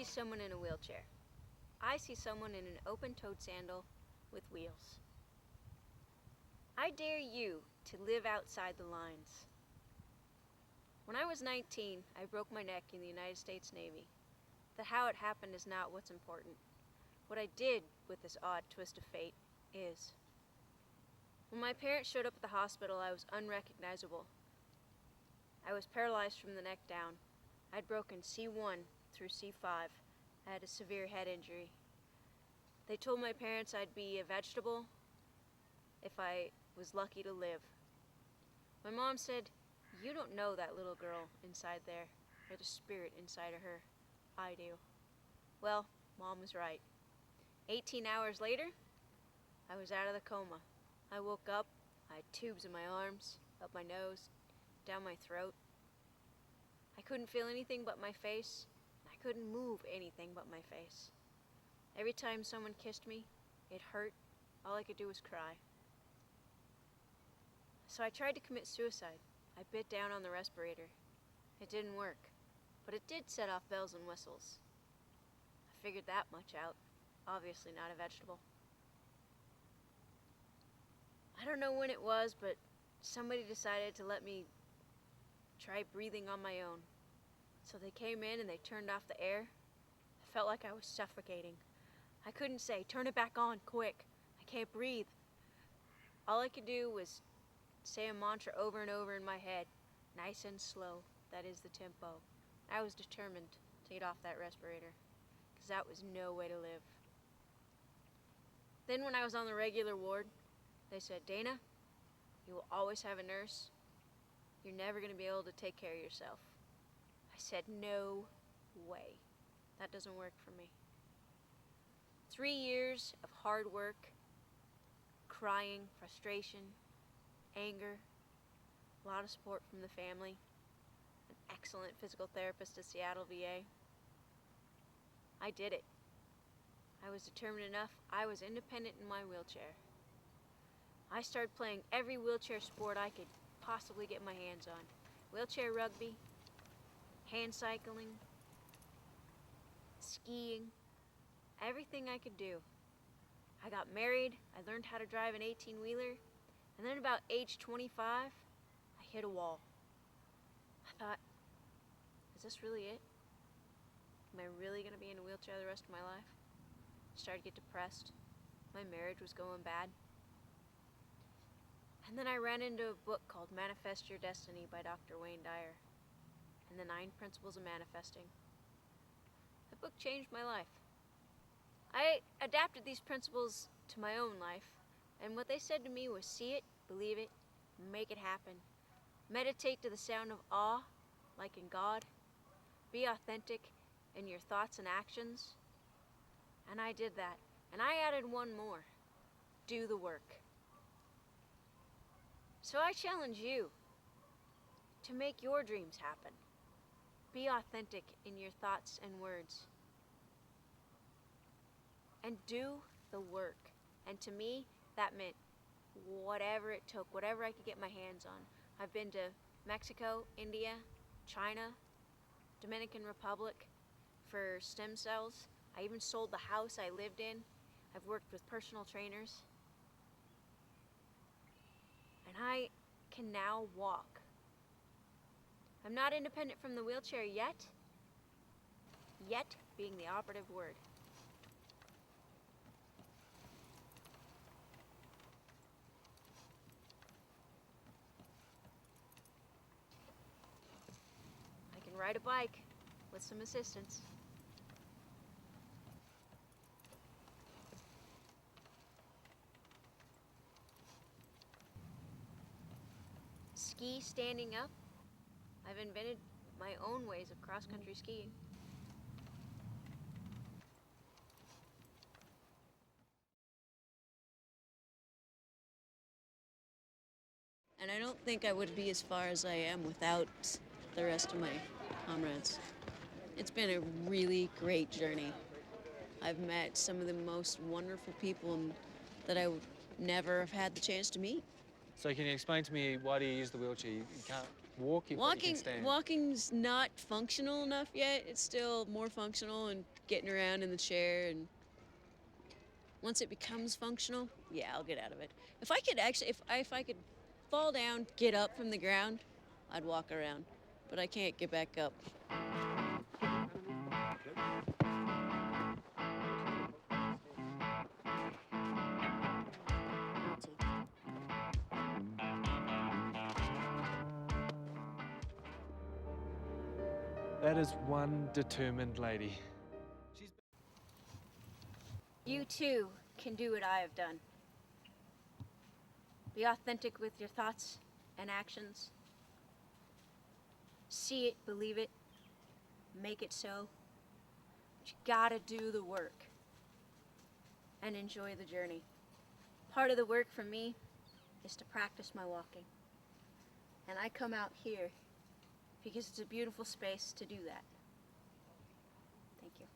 see someone in a wheelchair. I see someone in an open-toed sandal with wheels. I dare you to live outside the lines. When I was 19, I broke my neck in the United States Navy. But how it happened is not what's important. What I did with this odd twist of fate is. When my parents showed up at the hospital, I was unrecognizable. I was paralyzed from the neck down. I'd broken C1 through C5. I had a severe head injury. They told my parents I'd be a vegetable if I was lucky to live. My mom said, "You don't know that little girl inside there, or the spirit inside of her. I do." Well, Mom was right. 18 hours later, I was out of the coma. I woke up, I had tubes in my arms, up my nose, down my throat. I couldn't feel anything but my face, and I couldn't move anything but my face. Every time someone kissed me, it hurt. All I could do was cry. So I tried to commit suicide. I bit down on the respirator. It didn't work, but it did set off bells and whistles. I figured that much out. Obviously not a vegetable. I don't know when it was, but somebody decided to let me try breathing on my own. So they came in and they turned off the air. I felt like I was suffocating. I couldn't say, "Turn it back on, quick. I can't breathe." All I could do was say a mantra over and over in my head, nice and slow. That is the tempo. I was determined to get off that respirator, because that was no way to live. Then when I was on the regular ward, they said, "Dana, you will always have a nurse. You're never going to be able to take care of yourself." I said, "No way. That doesn't work for me." 3 years of hard work, crying, frustration, anger, a lot of support from the family, an excellent physical therapist at Seattle VA. I did it. I was determined enough. I was independent in my wheelchair. I started playing every wheelchair sport I could possibly get my hands on. Wheelchair rugby, hand cycling, skiing, everything I could do. I got married, I learned how to drive an 18-wheeler, and then about age 25, I hit a wall. I thought, is this really it? Am I really going to be in a wheelchair the rest of my life? I started to get depressed. My marriage was going bad. And then I ran into a book called Manifest Your Destiny by Dr. Wayne Dyer, and the 9 Principles of Manifesting. The book changed my life. I adapted these principles to my own life, and what they said to me was see it, believe it, make it happen. Meditate to the sound of awe, like in God. Be authentic in your thoughts and actions. And I did that. And I added one more. Do the work. So I challenge you to make your dreams happen. Be authentic in your thoughts and words. And do the work. And to me, that meant whatever it took, whatever I could get my hands on. I've been to Mexico, India, China, Dominican Republic for stem cells. I even sold the house I lived in. I've worked with personal trainers. And I can now walk. I'm not independent from the wheelchair yet. Yet being the operative word. I can ride a bike with some assistance. Ski standing up. I've invented my own ways of cross-country skiing. And I don't think I would be as far as I am without the rest of my comrades. It's been a really great journey. I've met some of the most wonderful people that I would never have had the chance to meet. So can you explain to me, why do you use the wheelchair? You can't walk, you can stand. Walking's not functional enough yet. It's still more functional and getting around in the chair, and once it becomes functional, yeah, I'll get out of it. If I could actually, if I could fall down, get up from the ground, I'd walk around, but I can't get back up. That is one determined lady. You too can do what I have done. Be authentic with your thoughts and actions. See it, believe it, make it so. But you gotta do the work and enjoy the journey. Part of the work for me is to practice my walking. And I come out here because it's a beautiful space to do that. Thank you.